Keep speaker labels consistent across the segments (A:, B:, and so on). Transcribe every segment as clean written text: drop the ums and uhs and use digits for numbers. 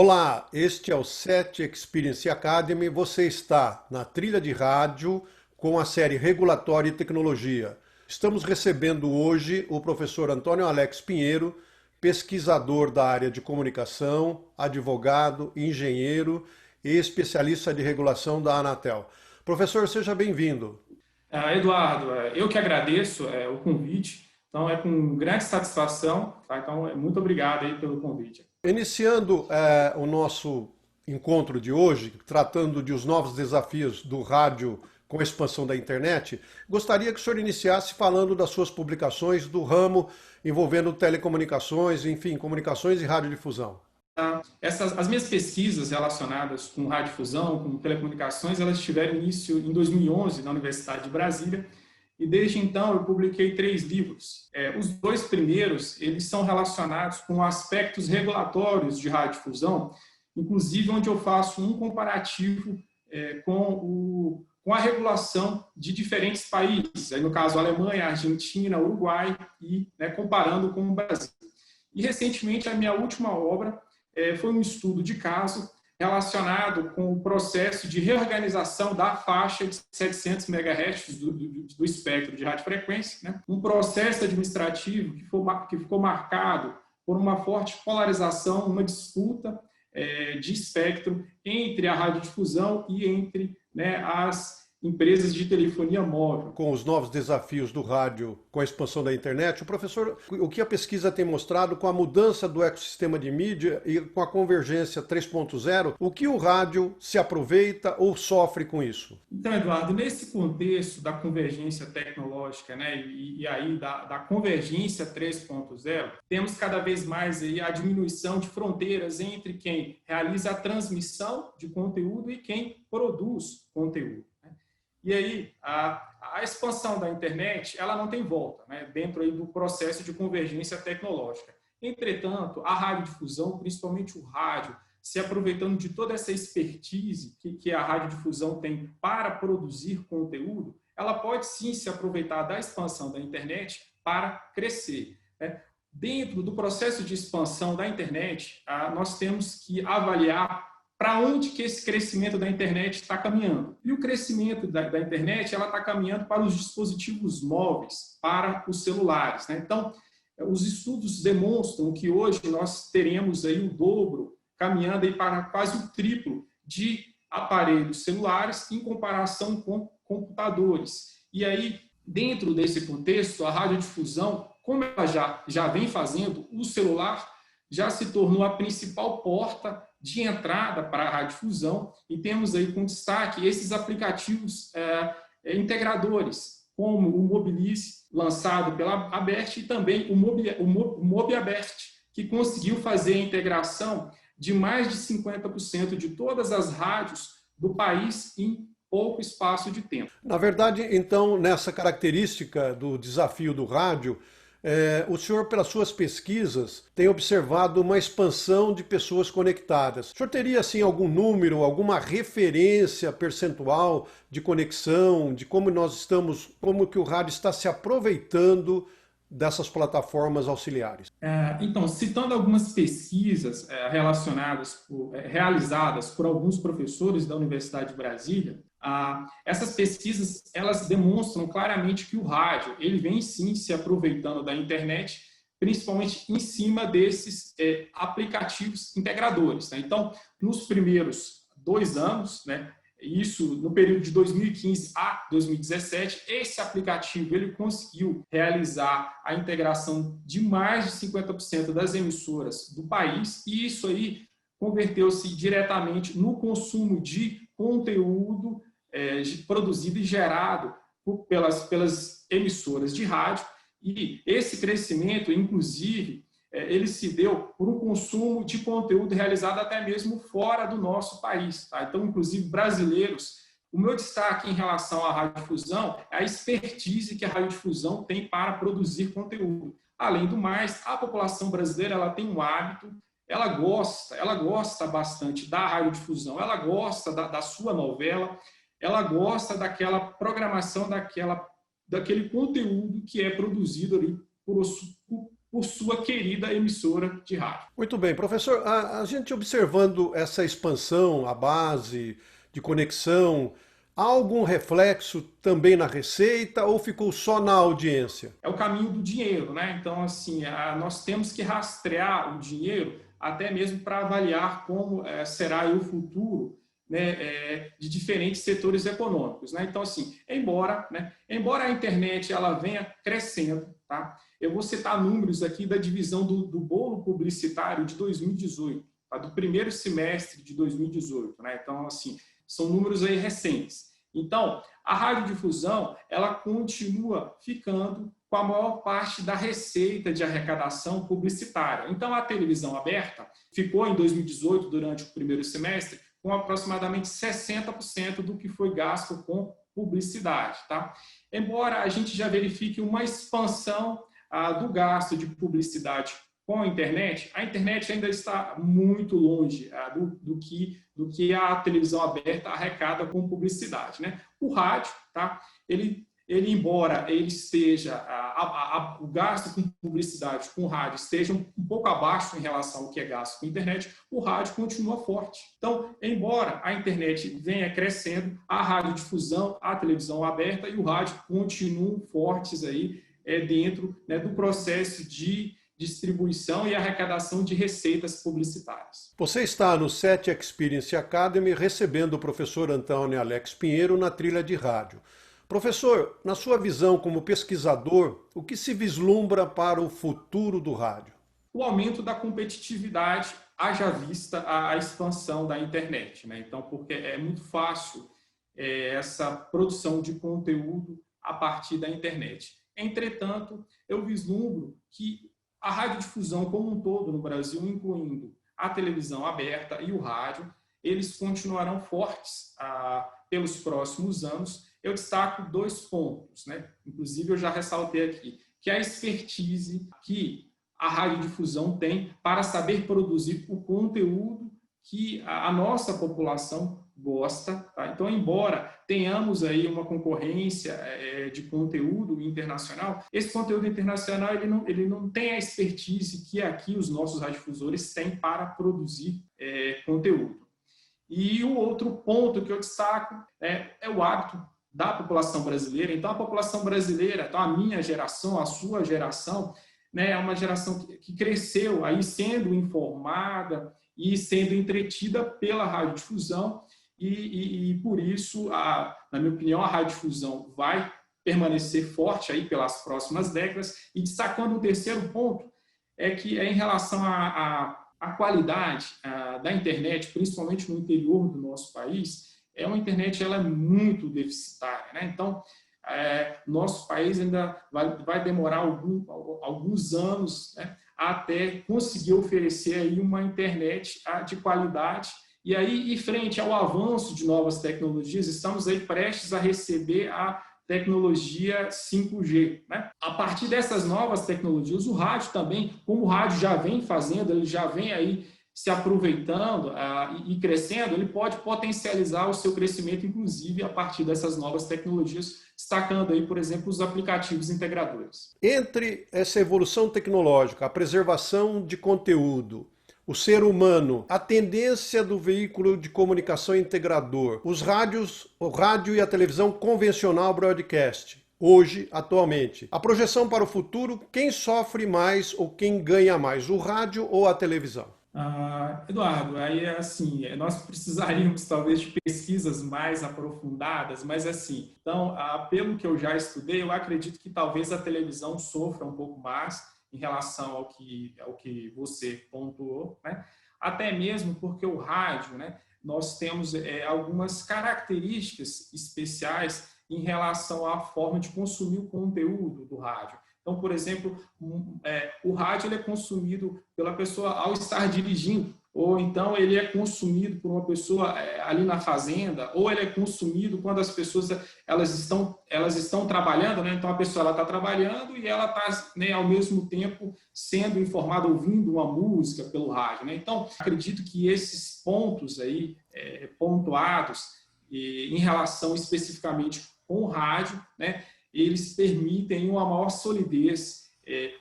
A: Olá, este é o SET Experience Academy. Você está na trilha de rádio com a série Regulatório e Tecnologia. Estamos recebendo hoje o professor Antônio Alex Pinheiro, pesquisador da área de comunicação, advogado, engenheiro e especialista de regulação da Anatel. Professor, seja bem-vindo.
B: Eduardo, eu que agradeço o convite. Então, é com grande satisfação, tá? Então, muito obrigado aí pelo convite.
A: Iniciando o nosso encontro de hoje, tratando de os novos desafios do rádio com a expansão da internet, gostaria que o senhor iniciasse falando das suas publicações do ramo envolvendo telecomunicações, enfim, comunicações e radiodifusão.
B: Tá? As minhas pesquisas relacionadas com radiodifusão, com telecomunicações, elas tiveram início em 2011 na Universidade de Brasília. E desde então eu publiquei 3 livros. Os 2 primeiros, eles são relacionados com aspectos regulatórios de radiodifusão, inclusive onde eu faço um comparativo com a regulação de diferentes países, aí no caso Alemanha, Argentina, Uruguai, e comparando com o Brasil. E recentemente a minha última obra foi um estudo de caso relacionado com o processo de reorganização da faixa de 700 MHz do espectro de radiofrequência, né? Um processo administrativo que ficou marcado por uma forte polarização, uma disputa de espectro entre a radiodifusão e entre as empresas de telefonia móvel.
A: Com os novos desafios do rádio, com a expansão da internet, o que a pesquisa tem mostrado com a mudança do ecossistema de mídia e com a convergência 3.0, o que o rádio se aproveita ou sofre com isso?
B: Então, Eduardo, nesse contexto da convergência tecnológica, e aí da convergência 3.0, temos cada vez mais aí a diminuição de fronteiras entre quem realiza a transmissão de conteúdo e quem produz conteúdo. E aí, a expansão da internet, ela não tem volta, dentro aí do processo de convergência tecnológica. Entretanto, a radiodifusão, principalmente o rádio, se aproveitando de toda essa expertise que a radiodifusão tem para produzir conteúdo, ela pode sim se aproveitar da expansão da internet para crescer. Dentro do processo de expansão da internet, nós temos que avaliar para onde que esse crescimento da internet está caminhando. E o crescimento da internet ela está caminhando para os dispositivos móveis, para os celulares. Então, os estudos demonstram que hoje nós teremos aí o dobro, caminhando aí para quase o triplo de aparelhos celulares em comparação com computadores. E aí, dentro desse contexto, a radiodifusão, como ela já vem fazendo, o celular já se tornou a principal porta de entrada para a radiodifusão e temos aí com destaque esses aplicativos integradores, como o Mobilize, lançado pela Abert, e também o MobiAbert, que conseguiu fazer a integração de mais de 50% de todas as rádios do país em pouco espaço de tempo.
A: Na verdade, então, nessa característica do desafio do rádio, o senhor, pelas suas pesquisas, tem observado uma expansão de pessoas conectadas. O senhor teria, assim, algum número, alguma referência percentual de conexão, de como como que o rádio está se aproveitando dessas plataformas auxiliares?
B: Então, citando algumas pesquisas realizadas por alguns professores da Universidade de Brasília, essas pesquisas elas demonstram claramente que o rádio ele vem sim se aproveitando da internet, principalmente em cima desses aplicativos integradores. Então, nos primeiros 2 anos, isso no período de 2015 a 2017, esse aplicativo ele conseguiu realizar a integração de mais de 50% das emissoras do país, e isso aí converteu-se diretamente no consumo de conteúdo produzido e gerado pelas emissoras de rádio, e esse crescimento, inclusive, ele se deu por um consumo de conteúdo realizado até mesmo fora do nosso país. Tá? Então, inclusive, brasileiros, o meu destaque em relação à radiodifusão é a expertise que a radiodifusão tem para produzir conteúdo. Além do mais, a população brasileira ela tem um hábito, ela gosta bastante da radiodifusão, ela gosta da sua novela, ela gosta daquela programação, daquele conteúdo que é produzido ali por sua querida emissora de rádio.
A: Muito bem, professor, a gente observando essa expansão, a base de conexão, há algum reflexo também na receita ou ficou só na audiência?
B: É o caminho do dinheiro, né? Então, assim, nós temos que rastrear o dinheiro até mesmo para avaliar como será o futuro, né, de diferentes setores econômicos, né? Então, assim, embora a internet ela venha crescendo, tá? Eu vou citar números aqui da divisão do bolo publicitário de 2018, tá? Do primeiro semestre de 2018, né? Então, assim, são números aí recentes. Então, a radiodifusão, ela continua ficando com a maior parte da receita de arrecadação publicitária. Então, a televisão aberta ficou em 2018, durante o primeiro semestre, com aproximadamente 60% do que foi gasto com publicidade. Tá? Embora a gente já verifique uma expansão do gasto de publicidade com a internet ainda está muito longe do que a televisão aberta arrecada com publicidade, né? O rádio, tá? Ele embora ele esteja o gasto com publicidade com o rádio esteja um pouco abaixo em relação ao que é gasto com a internet, o rádio continua forte. Então, embora a internet venha crescendo, a radiodifusão, a televisão aberta e o rádio continuam fortes aí dentro, né, do processo de distribuição e arrecadação de receitas publicitárias.
A: Você está no SET Experience Academy recebendo o professor Antônio Alex Pinheiro na trilha de rádio. Professor, na sua visão como pesquisador, o que se vislumbra para o futuro do rádio?
B: O aumento da competitividade, haja vista a expansão da internet, né? Então, porque é muito fácil essa produção de conteúdo a partir da internet. Entretanto, eu vislumbro que a radiodifusão como um todo no Brasil, incluindo a televisão aberta e o rádio, eles continuarão fortes pelos próximos anos. Eu destaco 2 pontos, né? Inclusive eu já ressaltei aqui, que a expertise que a radiodifusão tem para saber produzir o conteúdo que a nossa população gosta. Tá? Então, embora tenhamos aí uma concorrência de conteúdo internacional, esse conteúdo internacional ele não tem a expertise que aqui os nossos radiodifusores têm para produzir conteúdo. E o outro ponto que eu destaco é o hábito da população brasileira. Então, a população brasileira, então a minha geração, a sua geração, né, é uma geração que cresceu aí sendo informada e sendo entretida pela radiodifusão e por isso, na minha opinião, a radiodifusão vai permanecer forte aí pelas próximas décadas. E destacando um terceiro ponto, é que em relação à qualidade da internet, principalmente no interior do nosso país, uma internet ela é muito deficitária, né? Então, nosso país ainda vai demorar alguns anos, né, até conseguir oferecer aí uma internet de qualidade. E aí, em frente ao avanço de novas tecnologias, estamos aí prestes a receber a tecnologia 5G. Né? A partir dessas novas tecnologias, o rádio também, como o rádio já vem fazendo, ele já vem aí se aproveitando e crescendo, ele pode potencializar o seu crescimento, inclusive, a partir dessas novas tecnologias, destacando aí, por exemplo, os aplicativos integradores.
A: Entre essa evolução tecnológica, a preservação de conteúdo, o ser humano, a tendência do veículo de comunicação integrador, o rádio e a televisão convencional broadcast, hoje, atualmente. A projeção para o futuro, quem sofre mais ou quem ganha mais, o rádio ou a televisão?
B: Eduardo, aí assim, nós precisaríamos talvez de pesquisas mais aprofundadas, mas assim, então, pelo que eu já estudei, eu acredito que talvez a televisão sofra um pouco mais em relação ao que você pontuou, né? Até mesmo porque o rádio, né, nós temos algumas características especiais em relação à forma de consumir o conteúdo do rádio. Então, por exemplo, o rádio ele é consumido pela pessoa ao estar dirigindo, ou então ele é consumido por uma pessoa ali na fazenda, ou ele é consumido quando as pessoas elas estão trabalhando, né? Então a pessoa está trabalhando e ela está, né, ao mesmo tempo sendo informada, ouvindo uma música pelo rádio, né? Então acredito que esses pontos aí pontuados em relação especificamente com o rádio, né, eles permitem uma maior solidez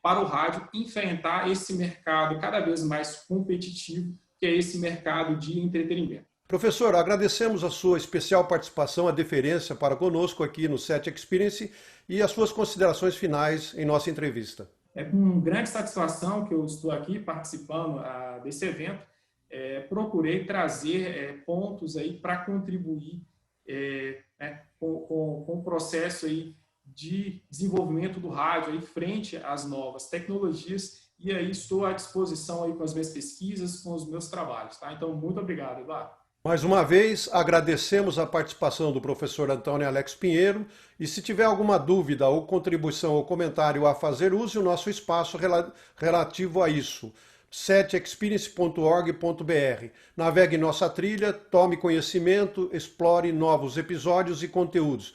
B: para o rádio enfrentar esse mercado cada vez mais competitivo, que é esse mercado de entretenimento.
A: Professor, agradecemos a sua especial participação, a deferência para conosco aqui no SET Experience e as suas considerações finais em nossa entrevista.
B: É com grande satisfação que eu estou aqui participando desse evento. Procurei trazer pontos aí para contribuir com o processo aí de desenvolvimento do rádio aí frente às novas tecnologias, e aí estou à disposição aí com as minhas pesquisas, com os meus trabalhos, tá? Então, muito obrigado, Eduardo.
A: Mais uma vez, agradecemos a participação do professor Antônio Alex Pinheiro e se tiver alguma dúvida ou contribuição ou comentário a fazer, use o nosso espaço relativo a isso, setexperience.org.br. Navegue nossa trilha, tome conhecimento, explore novos episódios e conteúdos.